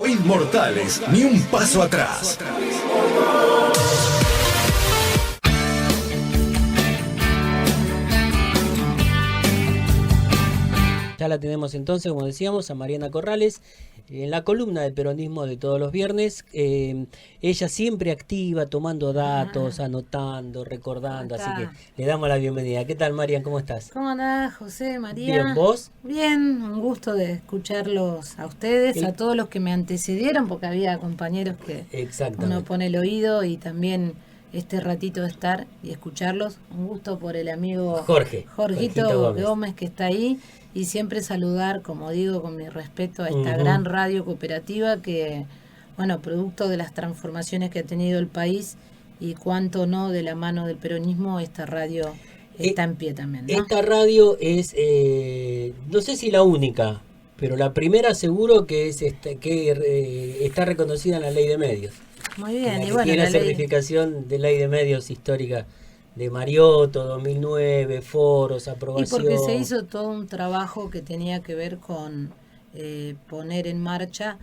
Inmortales, ni un paso atrás. Ya la tenemos entonces, como decíamos, a Mariana Corrales en la columna del peronismo de todos los viernes. Ella siempre activa, tomando datos, anotando, recordando, así que le damos la bienvenida. ¿Qué tal, Marian? ¿Cómo estás? ¿Cómo andás, José, María? Bien, ¿vos? Bien, un gusto de escucharlos a ustedes, a todos los que me antecedieron, porque había compañeros que uno pone el oído y también este ratito de estar y escucharlos. Un gusto por el amigo Jorgito Gómez que está ahí. Y siempre saludar, como digo, con mi respeto a esta gran radio cooperativa que, bueno, producto de las transformaciones que ha tenido el país y cuánto no de la mano del peronismo, esta radio está en pie también, ¿no? Esta radio es, no sé si la única, pero la primera seguro que es está reconocida en la Ley de Medios. Muy bien, y bueno, tiene la certificación de Ley de Medios histórica de Mariotto, 2009, foros, aprobación. Y porque se hizo todo un trabajo que tenía que ver con poner en marcha,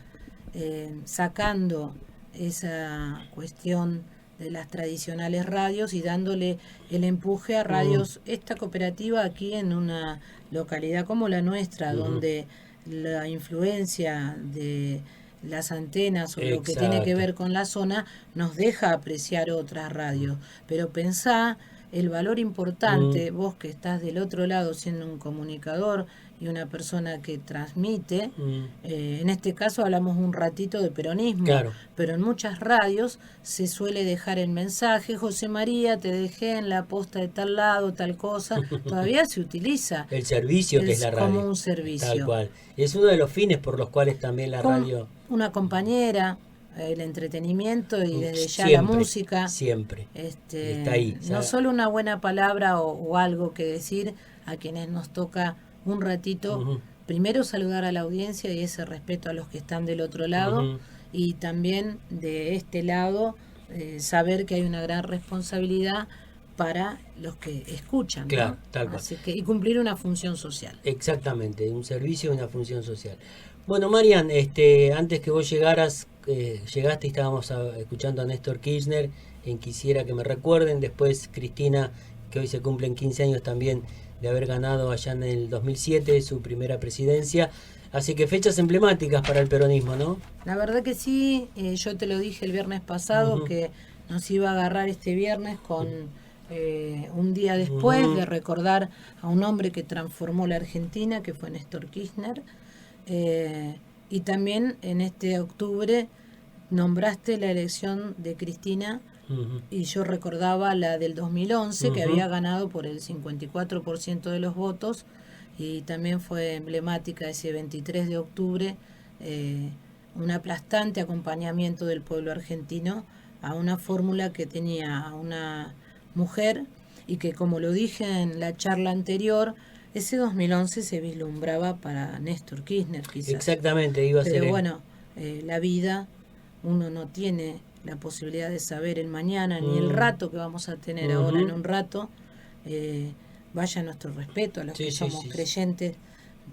sacando esa cuestión de las tradicionales radios y dándole el empuje a radios. Esta cooperativa aquí en una localidad como la nuestra, donde la influencia de las antenas o lo que tiene que ver con la zona nos deja apreciar otras radios, pero pensá el valor importante, vos que estás del otro lado siendo un comunicador y una persona que transmite, en este caso hablamos un ratito de peronismo, pero en muchas radios se suele dejar el mensaje: José María, te dejé en la posta de tal lado, tal cosa. Todavía se utiliza el servicio que es la radio, como un servicio, tal cual. Es uno de los fines por los cuales también la radio, una compañera, el entretenimiento y desde ya la música siempre está ahí, no solo una buena palabra o algo que decir a quienes nos toca un ratito. Primero saludar a la audiencia y ese respeto a los que están del otro lado, y también de este lado saber que hay una gran responsabilidad para los que escuchan, claro, ¿no? Tal cual. Así que, y cumplir una función social. Exactamente, un servicio y una función social. Bueno, Marian, antes que vos llegaras, llegaste y estábamos escuchando a Néstor Kirchner en Quisiera que me recuerden. Después Cristina, que hoy se cumplen 15 años también de haber ganado allá en el 2007 su primera presidencia. Así que fechas emblemáticas para el peronismo, ¿no? La verdad que sí. Yo te lo dije el viernes pasado, que nos iba a agarrar este viernes con un día después de recordar a un hombre que transformó la Argentina, que fue Néstor Kirchner. Y también en este octubre nombraste la elección de Cristina, y yo recordaba la del 2011, que había ganado por el 54% de los votos, y también fue emblemática ese 23 de octubre, un aplastante acompañamiento del pueblo argentino a una fórmula que tenía a una mujer, y que, como lo dije en la charla anterior, ese 2011 se vislumbraba para Néstor Kirchner, quizás. Exactamente, iba a ser. Pero bueno, la vida, uno no tiene la posibilidad de saber el mañana, ni el rato que vamos a tener ahora en un rato. Vaya nuestro respeto a los que somos creyentes,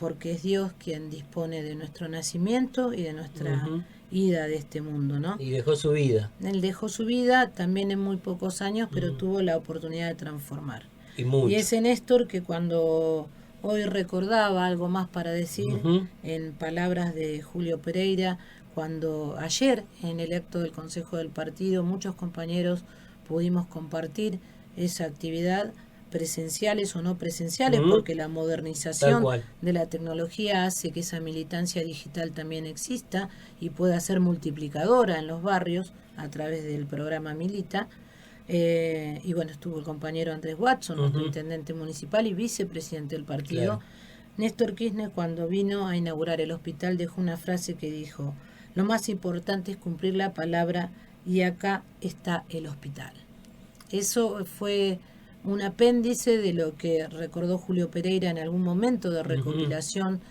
porque es Dios quien dispone de nuestro nacimiento y de nuestra ida de este mundo, ¿no? Y dejó su vida. Él dejó su vida también en muy pocos años, pero tuvo la oportunidad de transformar. Y ese Néstor que, cuando hoy recordaba algo más para decir, en palabras de Julio Pereira, cuando ayer en el acto del Consejo del Partido muchos compañeros pudimos compartir esa actividad, presenciales o no presenciales, porque la modernización de la tecnología hace que esa militancia digital también exista y pueda ser multiplicadora en los barrios a través del programa Milita. Y bueno, estuvo el compañero Andrés Watson, nuestro intendente municipal y vicepresidente del partido. Néstor Kirchner, cuando vino a inaugurar el hospital, dejó una frase que dijo: lo más importante es cumplir la palabra, y acá está el hospital. Eso fue un apéndice de lo que recordó Julio Pereira en algún momento de recopilación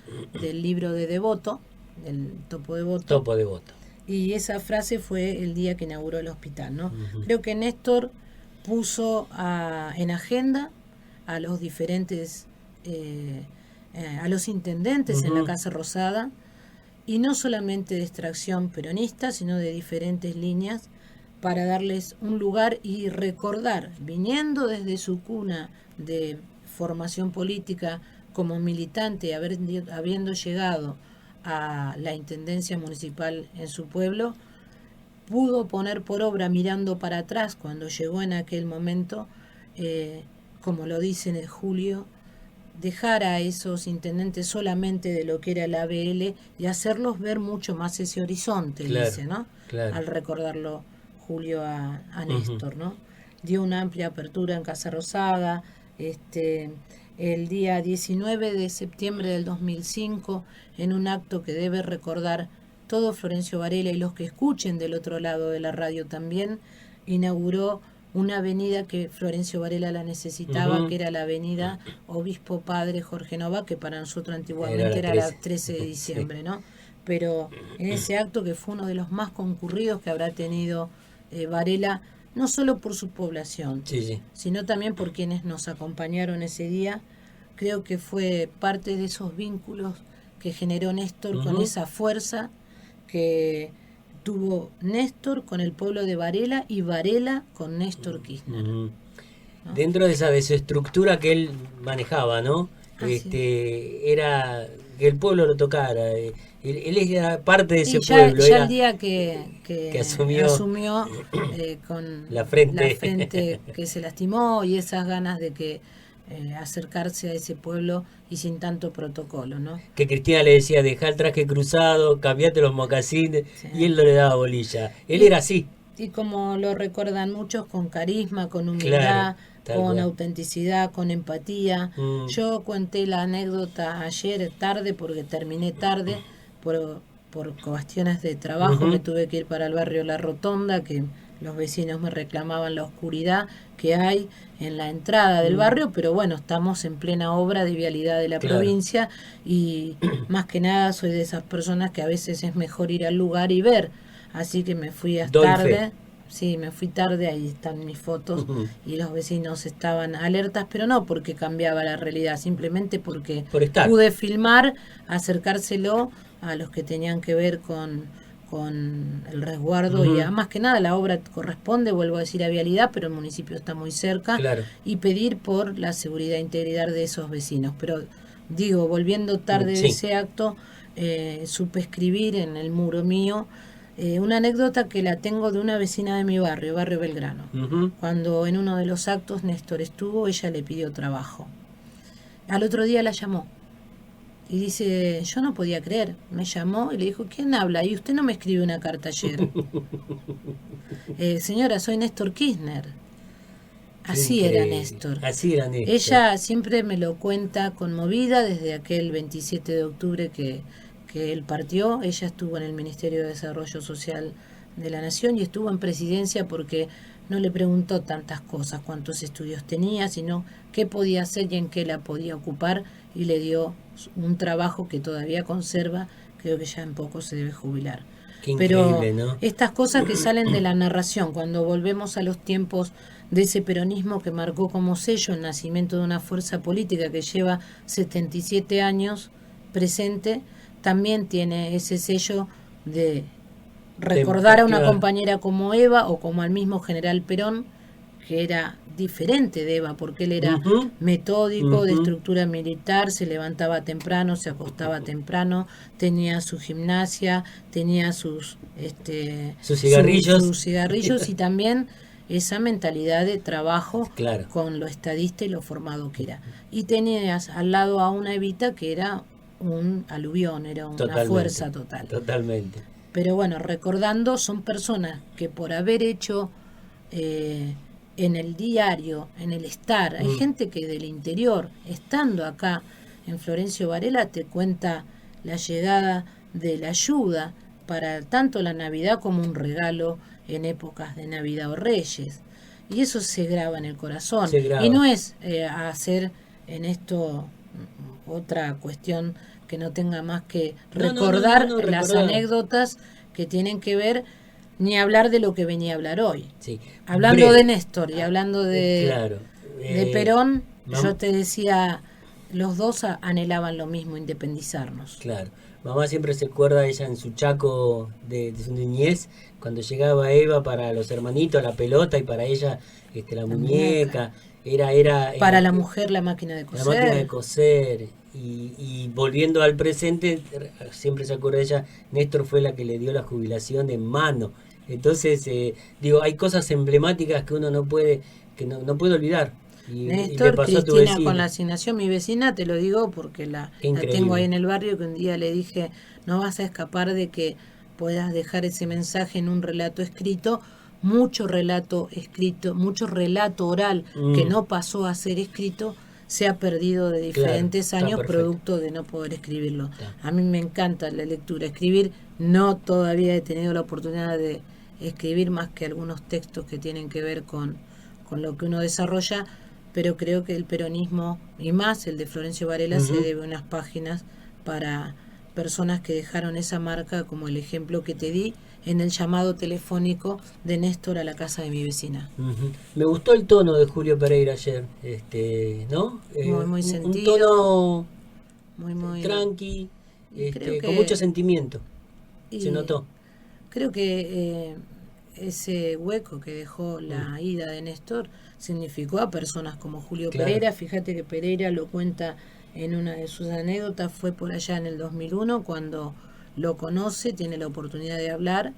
del libro de Devoto, del Topo Devoto. Y esa frase fue el día que inauguró el hospital, ¿no? Creo que Néstor puso en agenda a los diferentes, a los intendentes en la Casa Rosada, y no solamente de extracción peronista, sino de diferentes líneas, para darles un lugar y recordar, viniendo desde su cuna de formación política como militante, habiendo llegado a la intendencia municipal en su pueblo, pudo poner por obra, mirando para atrás cuando llegó en aquel momento, como lo dice en Julio, dejar a esos intendentes solamente de lo que era el ABL y hacerlos ver mucho más ese horizonte, claro, dice, ¿no? Claro. Al recordarlo Julio a Néstor, ¿no? Dio una amplia apertura en Casa Rosada, el día 19 de septiembre del 2005, en un acto que debe recordar todo Florencio Varela y los que escuchen del otro lado de la radio también, inauguró una avenida que Florencio Varela la necesitaba, que era la avenida Obispo Padre Jorge Nova, que para nosotros antiguamente era la 13 de diciembre, ¿no? Pero en ese acto, que fue uno de los más concurridos que habrá tenido Varela, no solo por su población, sino también por quienes nos acompañaron ese día, creo que fue parte de esos vínculos que generó Néstor con esa fuerza que tuvo Néstor con el pueblo de Varela y Varela con Néstor Kirchner. ¿No? Dentro de esa desestructura que él manejaba, ¿no? Era que el pueblo lo tocara. Él era parte de ese pueblo. Ya el día que asumió con la frente que se lastimó y esas ganas de que acercarse a ese pueblo y sin tanto protocolo, ¿no? Que Cristina le decía, dejá el traje cruzado, cambiate los mocasines, y él no le daba bolilla. Él era así. Y como lo recuerdan muchos, con carisma, con humildad, con autenticidad, con empatía. Yo conté la anécdota ayer tarde, porque terminé tarde, por cuestiones de trabajo, me tuve que ir para el barrio La Rotonda, que los vecinos me reclamaban la oscuridad que hay en la entrada del barrio, pero bueno, estamos en plena obra de vialidad de la provincia y más que nada soy de esas personas que a veces es mejor ir al lugar y ver, así que me fui tarde. Sí, me fui tarde, ahí están mis fotos, y los vecinos estaban alertas, pero no porque cambiaba la realidad, simplemente porque pude filmar, acercárselo a los que tenían que ver con el resguardo y más que nada la obra corresponde, vuelvo a decir, a vialidad, pero el municipio está muy cerca, y pedir por la seguridad e integridad de esos vecinos. Pero digo, volviendo tarde de ese acto, supe escribir en el muro mío una anécdota que la tengo de una vecina de mi barrio Belgrano. Cuando en uno de los actos Néstor estuvo, ella le pidió trabajo. Al otro día la llamó y dice, yo no podía creer, me llamó y le dijo, ¿quién habla? Y usted no me escribe una carta ayer. Señora, soy Néstor Kirchner. Así era Néstor. Ella siempre me lo cuenta conmovida desde aquel 27 de octubre que él partió. Ella estuvo en el Ministerio de Desarrollo Social de la Nación y estuvo en presidencia porque no le preguntó tantas cosas, cuántos estudios tenía, sino qué podía hacer y en qué la podía ocupar, y le dio un trabajo que todavía conserva, creo que ya en poco se debe jubilar. Pero ¿no? Estas cosas que salen de la narración, cuando volvemos a los tiempos de ese peronismo que marcó como sello el nacimiento de una fuerza política que lleva 77 años presente, también tiene ese sello de recordar a una compañera como Eva o como al mismo general Perón, que era diferente de Eva, porque él era metódico, de estructura militar, se levantaba temprano, se acostaba temprano, tenía su gimnasia, tenía sus cigarrillos y también esa mentalidad de trabajo con lo estadista y lo formado que era. Y tenías al lado a una Evita que era un aluvión, era una fuerza total. Totalmente. Pero bueno, recordando, son personas que por haber hecho en el diario, en el estar, hay gente que del interior, estando acá en Florencio Varela, te cuenta la llegada de la ayuda para tanto la Navidad como un regalo en épocas de Navidad o Reyes. Y eso se graba en el corazón. Y no es hacer en esto otra cuestión que no tenga más que recordar las anécdotas que tienen que ver, ni hablar de lo que venía a hablar hoy. Hablando de Néstor y hablando de Perón, yo te decía, los dos anhelaban lo mismo, independizarnos. Mamá siempre se acuerda ella en su chaco de su niñez, cuando llegaba Eva para los hermanitos la pelota y para ella la muñeca. Era para la mujer la máquina de coser. La máquina de coser. Y volviendo al presente, siempre se acuerda de ella, Néstor fue la que le dio la jubilación en mano. Entonces, hay cosas emblemáticas que uno no puede olvidar. Néstor, Cristina con la asignación, mi vecina, te lo digo porque la tengo ahí en el barrio, que un día le dije, no vas a escapar de que puedas dejar ese mensaje en un relato escrito. Mucho relato escrito, mucho relato oral que no pasó a ser escrito, se ha perdido de diferentes años producto de no poder escribirlo. A mí me encanta la lectura, escribir. No todavía he tenido la oportunidad de escribir más que algunos textos que tienen que ver con lo que uno desarrolla, pero creo que el peronismo, y más el de Florencio Varela, se debe unas páginas para personas que dejaron esa marca, como el ejemplo que te di en el llamado telefónico de Néstor a la casa de mi vecina. Me gustó el tono de Julio Pereira ayer, ¿no? Muy sentido. Un tono muy tranqui, con mucho sentimiento. Se notó. Creo que ese hueco que dejó la ida de Néstor significó a personas como Julio Pereira. Fíjate que Pereira lo cuenta en una de sus anécdotas, fue por allá en el 2001 cuando lo conoce, tiene la oportunidad de hablar,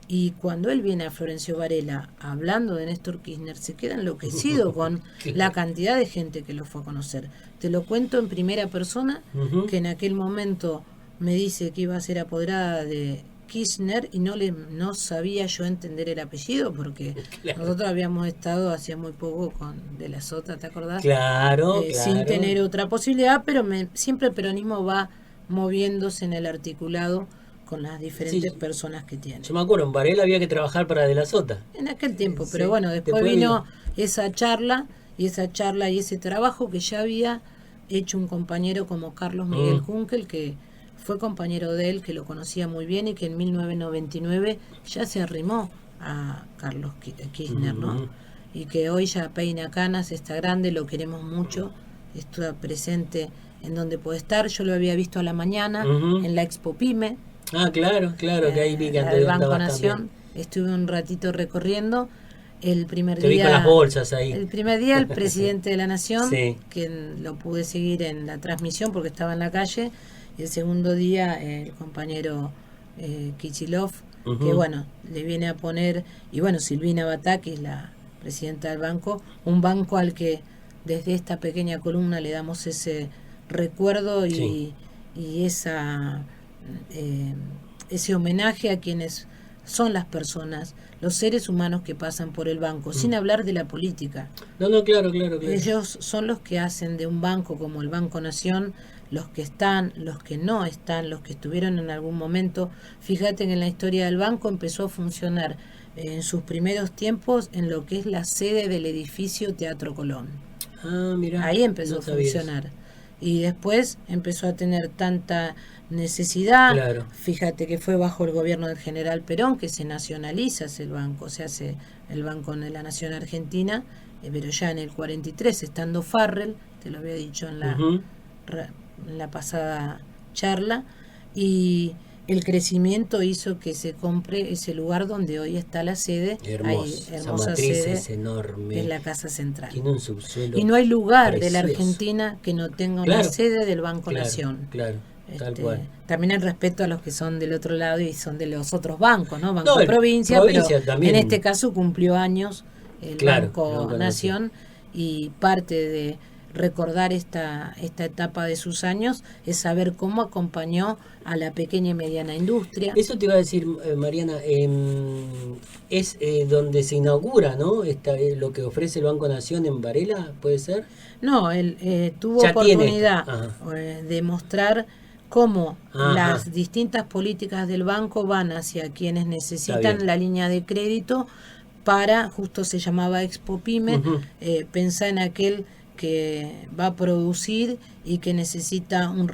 y cuando él viene a Florencio Varela hablando de Néstor Kirchner, se queda enloquecido con la cantidad de gente que lo fue a conocer. Te lo cuento en primera persona, que en aquel momento me dice que iba a ser apoderada de Kirchner y no sabía yo entender el apellido, porque nosotros habíamos estado hacía muy poco con De la Sota, ¿te acordás? Claro. Sin tener otra posibilidad, pero siempre el peronismo va moviéndose en el articulado con las diferentes personas que tiene. Yo me acuerdo, en Varela había que trabajar para De la Sota. En aquel tiempo, pero bueno, después vino esa charla y ese trabajo que ya había hecho un compañero como Carlos Miguel Junkel, que fue compañero de él, que lo conocía muy bien y que en 1999 ya se arrimó a Carlos Kirchner, ¿no? Y que hoy ya peina canas, está grande, lo queremos mucho, está presente en donde puede estar. Yo lo había visto a la mañana en la Expo Pyme. Claro, que ahí vi que el Banco Nación. Estuve un ratito recorriendo. El primer Te día vi con las bolsas ahí. El primer día el presidente de la Nación, que lo pude seguir en la transmisión porque estaba en la calle. El segundo día el compañero Kichilov, que bueno, le viene a poner, y bueno, Silvina Batakis, la presidenta del banco, un banco al que desde esta pequeña columna le damos ese recuerdo y ese homenaje a quienes son las personas, los seres humanos que pasan por el banco, sin hablar de la política. No, claro. Ellos son los que hacen de un banco como el Banco Nación, los que están, los que no están, los que estuvieron en algún momento. Fíjate que en la historia del banco empezó a funcionar en sus primeros tiempos en lo que es la sede del edificio Teatro Colón. Mirá, ahí empezó a funcionar. Eso. Y después empezó a tener tanta necesidad. Claro. Fíjate que fue bajo el gobierno del general Perón que se nacionaliza el banco, se hace el Banco de la Nación Argentina, pero ya en el 43, estando Farrell, te lo había dicho en la pasada charla, y el crecimiento hizo que se compre ese lugar donde hoy está la sede. Hermosa sede, es enorme. Es la Casa Central. Tiene un subsuelo. Y no hay lugar de la Argentina que no tenga una sede del Banco Nación. Claro, tal cual. También el respeto a los que son del otro lado y son de los otros bancos, ¿no? Banco Provincia, pero también. En este caso cumplió años el Banco Nación, y parte de recordar esta etapa de sus años es saber cómo acompañó a la pequeña y mediana industria. Eso te iba a decir, Mariana, es donde se inaugura, ¿no? Lo que ofrece el Banco Nación en Varela, ¿puede ser? No, él tuvo oportunidad de mostrar cómo las distintas políticas del banco van hacia quienes necesitan la línea de crédito para, justo se llamaba Expo Pyme, pensá en aquel que va a producir y que necesita un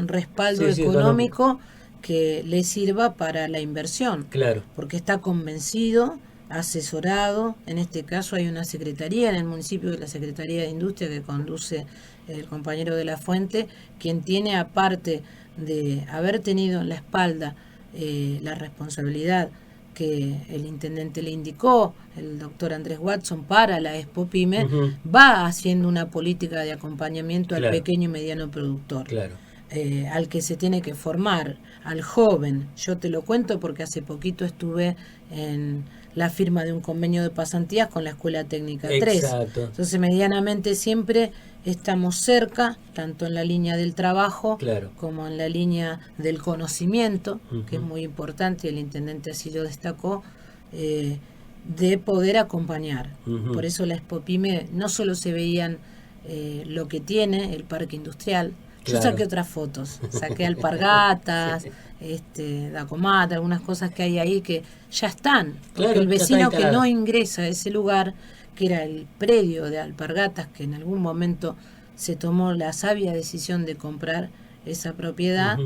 respaldo económico que le sirva para la inversión. Claro. Porque está convencido, asesorado. En este caso hay una secretaría en el municipio, de la Secretaría de Industria, que conduce el compañero de la Fuente, quien tiene, aparte de haber tenido en la espalda la responsabilidad que el intendente le indicó, el doctor Andrés Watson, para la Expo Pyme, va haciendo una política de acompañamiento al pequeño y mediano productor, al que se tiene que formar, al joven. Yo te lo cuento porque hace poquito estuve en la firma de un convenio de pasantías con la Escuela Técnica 3. Exacto. Entonces, medianamente siempre estamos cerca, tanto en la línea del trabajo como en la línea del conocimiento, que es muy importante, y el intendente así lo destacó, de poder acompañar. Por eso la Expo Pyme no solo se veían lo que tiene el parque industrial. Yo saqué otras fotos, saqué alpargatas, dacomata, algunas cosas que hay ahí que ya están. Porque el vecino que no ingresa a ese lugar, que era el predio de alpargatas, que en algún momento se tomó la sabia decisión de comprar esa propiedad,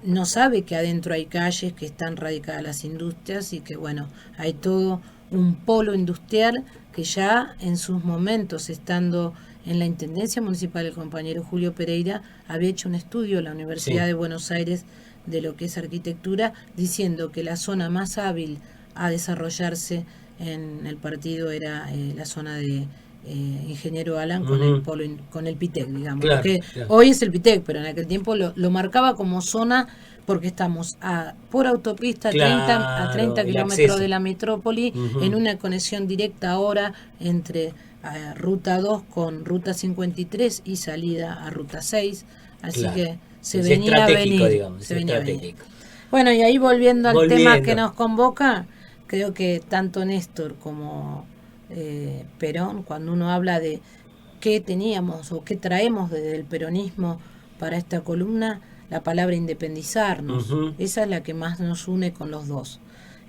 no sabe que adentro hay calles, que están radicadas las industrias y que bueno, hay todo un polo industrial que ya en sus momentos, estando en la Intendencia Municipal, el compañero Julio Pereira había hecho un estudio en la Universidad de Buenos Aires de lo que es arquitectura, diciendo que la zona más hábil a desarrollarse en el partido era la zona de Ingeniero Alan con el polo, con el PITEC, digamos. Porque hoy es el PITEC, pero en aquel tiempo lo marcaba como zona porque estamos por autopista a 30 kilómetros de la metrópoli, en una conexión directa ahora entre Ruta 2 con Ruta 53 y salida a Ruta 6, así que se venía a venir. Digamos, se venía a venir. Bueno, y ahí volviendo al tema que nos convoca, creo que tanto Néstor como Perón, cuando uno habla de qué teníamos o qué traemos desde el peronismo para esta columna, la palabra independizarnos, esa es la que más nos une con los dos.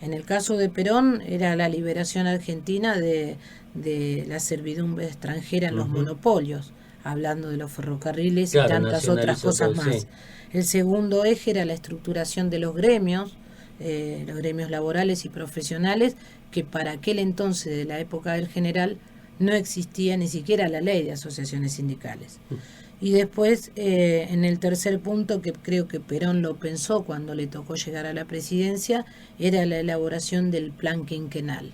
En el caso de Perón era la liberación argentina de la servidumbre extranjera en los monopolios, hablando de los ferrocarriles y tantas otras cosas más. El segundo eje era la estructuración de los gremios laborales y profesionales, que para aquel entonces de la época del general no existía ni siquiera la ley de asociaciones sindicales. Y después, en el tercer punto, que creo que Perón lo pensó cuando le tocó llegar a la presidencia, era la elaboración del plan quinquenal.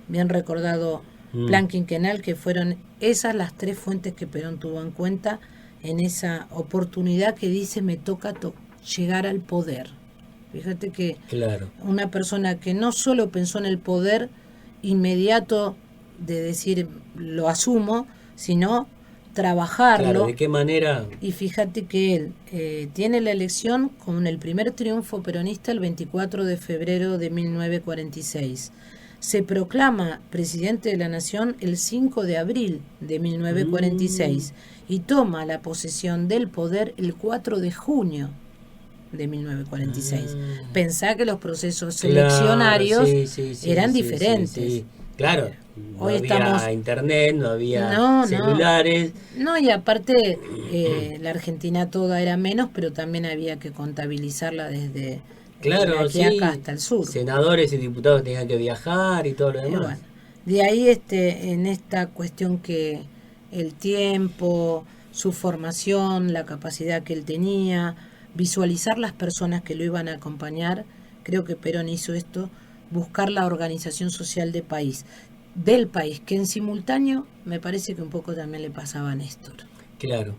Bien recordado plan quinquenal, que fueron esas las tres fuentes que Perón tuvo en cuenta en esa oportunidad que dice: me toca llegar al poder. Fíjate que una persona que no solo pensó en el poder inmediato de decir lo asumo, sino trabajarlo. ¿De qué manera? Y fíjate que él tiene la elección con el primer triunfo peronista el 24 de febrero de 1946. Se proclama presidente de la Nación el 5 de abril de 1946 y toma la posesión del poder el 4 de junio de 1946. Pensá que los procesos seleccionarios eran diferentes. Claro, no hoy había estamos internet, no había celulares. No, y aparte la Argentina toda era menos, pero también había que contabilizarla desde aquí acá hasta el sur. Senadores y diputados tenían que viajar y todo lo demás. Bueno, de ahí en esta cuestión que el tiempo, su formación, la capacidad que él tenía, visualizar las personas que lo iban a acompañar, creo que Perón hizo esto, buscar la organización social del país, que en simultáneo me parece que un poco también le pasaba a Néstor. Claro.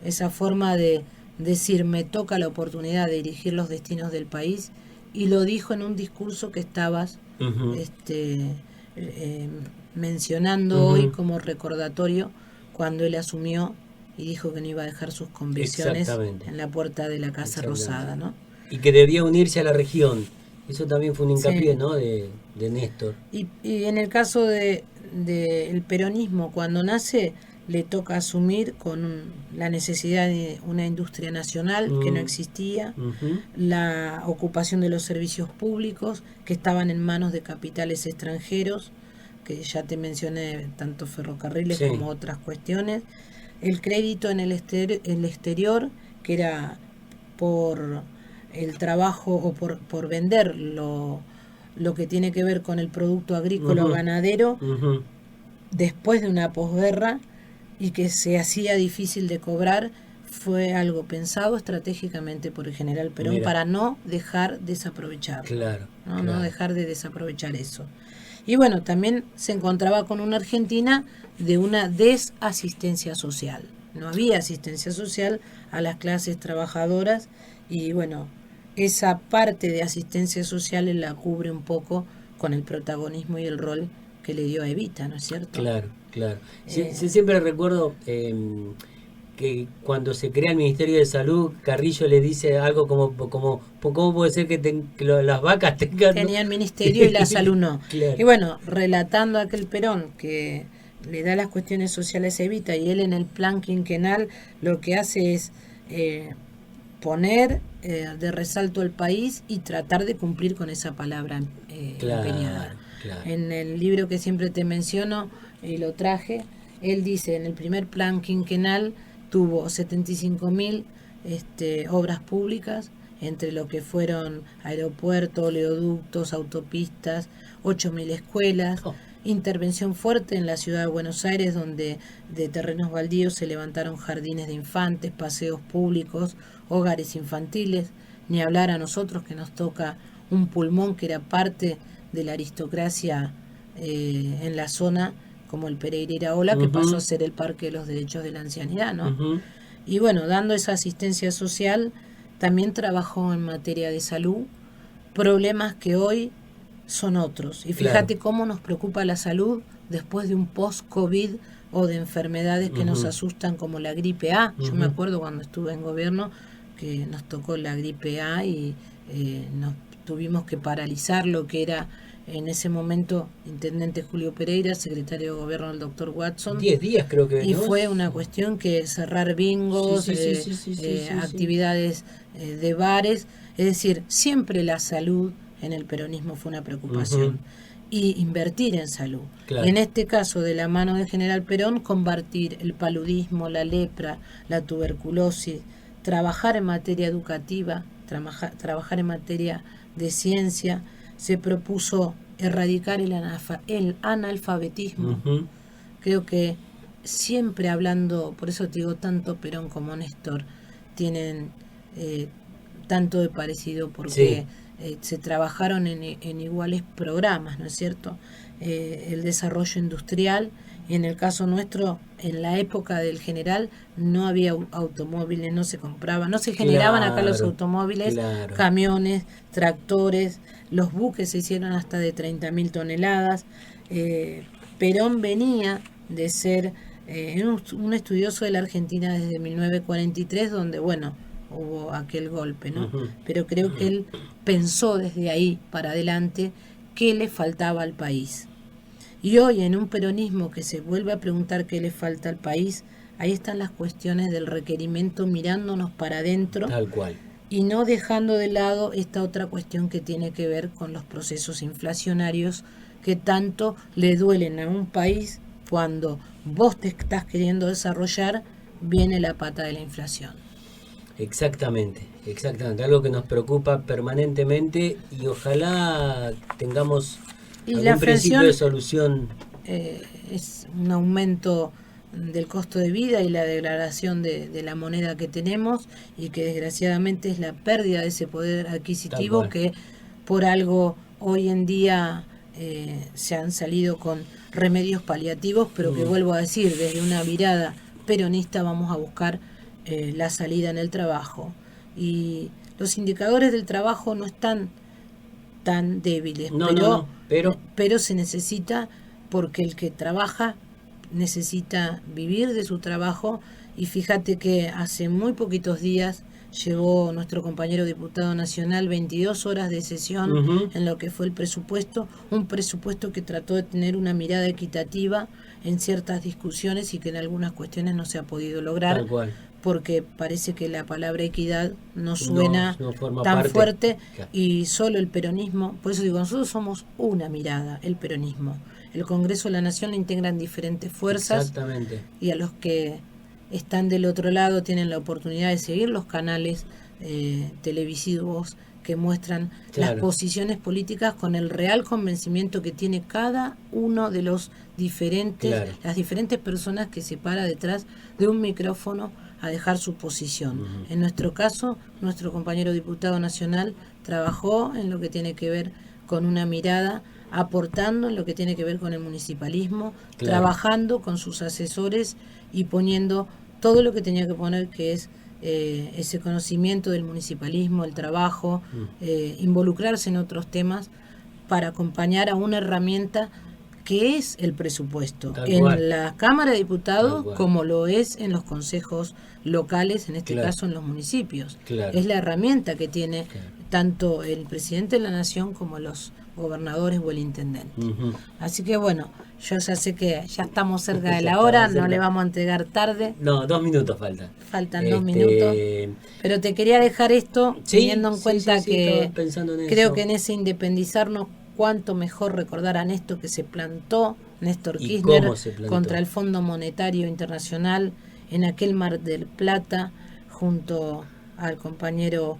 Esa forma de decir: me toca la oportunidad de dirigir los destinos del país, y lo dijo en un discurso que estabas mencionando hoy como recordatorio, cuando él asumió y dijo que no iba a dejar sus convicciones en la puerta de la Casa Rosada, ¿no? Y que debía unirse a la región. Eso también fue un hincapié, ¿no?, de Néstor. Y en el caso de el peronismo, cuando nace, le toca asumir con la necesidad de una industria nacional que no existía, la ocupación de los servicios públicos que estaban en manos de capitales extranjeros, que ya te mencioné, tanto ferrocarriles como otras cuestiones, el crédito en el exterior, que era por el trabajo o por vender lo que tiene que ver con el producto agrícola o ganadero, después de una posguerra, y que se hacía difícil de cobrar, fue algo pensado estratégicamente por el general Perón. Mira, para no dejar desaprovecharlo. Claro, No dejar de desaprovechar eso. Y bueno, también se encontraba con una Argentina de una desasistencia social. No había asistencia social a las clases trabajadoras y bueno, esa parte de asistencia social la cubre un poco con el protagonismo y el rol que le dio a Evita, ¿no es cierto? Claro. Siempre recuerdo que cuando se crea el Ministerio de Salud, Carrillo le dice algo como ¿cómo puede ser que las vacas tenían ministerio y la salud no? Claro. Y bueno, relatando a aquel Perón que le da las cuestiones sociales a Evita, y él en el plan quinquenal lo que hace es poner de resalto al país y tratar de cumplir con esa palabra empeñada. Claro. En el libro que siempre te menciono, y lo traje, él dice, en el primer plan quinquenal tuvo 75.000 obras públicas, entre lo que fueron aeropuertos, oleoductos, autopistas, 8.000 escuelas, intervención fuerte en la ciudad de Buenos Aires, donde de terrenos baldíos se levantaron jardines de infantes, paseos públicos, hogares infantiles, ni hablar a nosotros que nos toca un pulmón que era parte de la aristocracia en la zona, como el Pereira Iraola, que pasó a ser el Parque de los Derechos de la Ancianidad, ¿no? Y bueno, dando esa asistencia social, también trabajó en materia de salud, problemas que hoy son otros. Y fíjate cómo nos preocupa la salud después de un post-COVID o de enfermedades que nos asustan como la gripe A. Yo me acuerdo cuando estuve en gobierno que nos tocó la gripe A y nos tuvimos que paralizar lo que era en ese momento intendente Julio Pereira, secretario de gobierno el doctor Watson. 10 días creo que. Y fue una cuestión que cerrar bingos, actividades de bares, es decir, siempre la salud en el peronismo fue una preocupación. Y invertir en salud. Claro. Y en este caso, de la mano del general Perón, combatir el paludismo, la lepra, la tuberculosis, trabajar en materia educativa, trabajar en materia de ciencia. Se propuso erradicar el analfabetismo. Creo que siempre hablando, por eso te digo, tanto Perón como Néstor tienen tanto de parecido, porque se trabajaron en iguales programas, ¿no es cierto? El desarrollo industrial, y en el caso nuestro, en la época del general, no había automóviles, no se compraban, no se generaban acá los automóviles, camiones, tractores, los buques se hicieron hasta de 30.000 toneladas. Perón venía de ser un estudioso de la Argentina desde 1943, donde, bueno, hubo aquel golpe, ¿no? Pero creo que él pensó desde ahí para adelante qué le faltaba al país. Y hoy, en un peronismo que se vuelve a preguntar qué le falta al país, ahí están las cuestiones del requerimiento mirándonos para adentro. Tal cual. Y no dejando de lado esta otra cuestión que tiene que ver con los procesos inflacionarios que tanto le duelen a un país cuando vos te estás queriendo desarrollar, viene la pata de la inflación. Exactamente, algo que nos preocupa permanentemente y ojalá tengamos algún principio de solución. Es un aumento del costo de vida y la degradación de la moneda que tenemos, y que desgraciadamente es la pérdida de ese poder adquisitivo que por algo hoy en día se han salido con remedios paliativos, pero que vuelvo a decir, desde una mirada peronista vamos a buscar la salida en el trabajo, y los indicadores del trabajo no están tan débiles, pero se necesita, porque el que trabaja necesita vivir de su trabajo. Y fíjate que hace muy poquitos días llegó nuestro compañero diputado nacional 22 horas de sesión en lo que fue el presupuesto, un presupuesto que trató de tener una mirada equitativa en ciertas discusiones y que en algunas cuestiones no se ha podido lograr. Tal cual. Porque parece que la palabra equidad no suena tan fuerte, y solo el peronismo, por eso digo, nosotros somos una mirada, el peronismo. El Congreso de la Nación lo integran diferentes fuerzas. Exactamente. Y a los que están del otro lado tienen la oportunidad de seguir los canales televisivos que muestran las posiciones políticas con el real convencimiento que tiene cada uno de los diferentes, las diferentes personas que se para detrás de un micrófono a dejar su posición. En nuestro caso, nuestro compañero diputado nacional trabajó en lo que tiene que ver con una mirada, aportando en lo que tiene que ver con el municipalismo, trabajando con sus asesores y poniendo todo lo que tenía que poner, que es ese conocimiento del municipalismo, el trabajo, involucrarse en otros temas para acompañar a una herramienta que es el presupuesto en la Cámara de Diputados, como lo es en los consejos locales, en este caso en los municipios. Es la herramienta que tiene tanto el presidente de la Nación como los gobernadores o el intendente. Así que bueno, yo ya sé que ya estamos cerca de la hora, no le vamos a entregar tarde. No, 2 minutos faltan. Faltan 2 minutos. Pero te quería dejar esto, teniendo en cuenta que creo que en ese independizarnos, cuánto mejor recordar a Néstor, que se plantó, Néstor Kirchner, contra el Fondo Monetario Internacional en aquel Mar del Plata, junto al compañero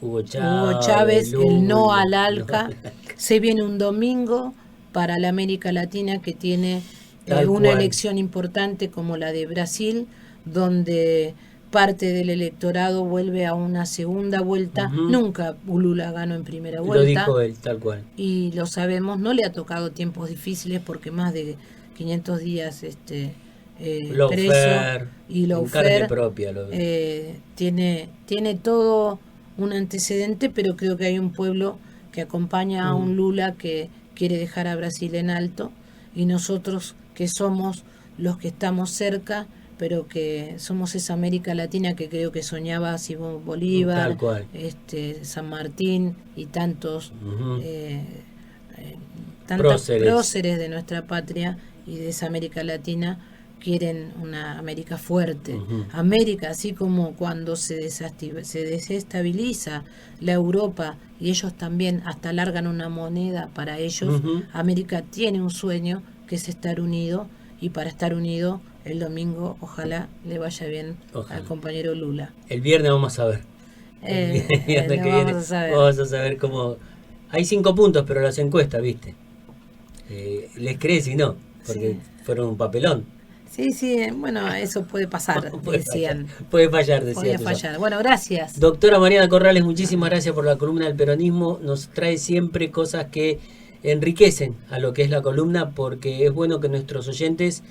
Hugo Chávez, el no al ALCA. Se viene un domingo para la América Latina que tiene una elección importante como la de Brasil, donde parte del electorado vuelve a una segunda vuelta. Nunca Lula ganó en primera vuelta. Lo dijo él, tal cual. Y lo sabemos, no le ha tocado tiempos difíciles porque más de 500 días preso y lawfare tiene todo un antecedente, pero creo que hay un pueblo que acompaña a un Lula que quiere dejar a Brasil en alto, y nosotros que somos los que estamos cerca, pero que somos esa América Latina que creo que soñaba Simón Bolívar, San Martín y tantos tantos próceres de nuestra patria y de esa América Latina. Quieren una América fuerte. América, así como cuando se desestabiliza la Europa y ellos también hasta largan una moneda para ellos, América tiene un sueño, que es estar unido, y para estar unido el domingo ojalá le vaya bien al compañero Lula. El viernes vamos a ver. El viernes que viene vamos a saber cómo... Hay 5 puntos, pero las encuestas, ¿viste? Les crees y no, porque fueron un papelón. Sí, bueno, eso puede pasar, decían. Puede fallar, decían. Puede fallar. Bueno, gracias. Doctora Mariana Corrales, muchísimas gracias por la columna del peronismo. Nos trae siempre cosas que enriquecen a lo que es la columna, porque es bueno que nuestros oyentes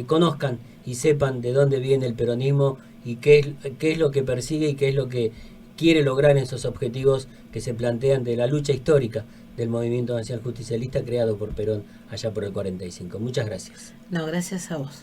conozcan y sepan de dónde viene el peronismo y qué es lo que persigue y qué es lo que quiere lograr en esos objetivos que se plantean de la lucha histórica del movimiento nacional justicialista creado por Perón allá por el 45. Muchas gracias. No, gracias a vos.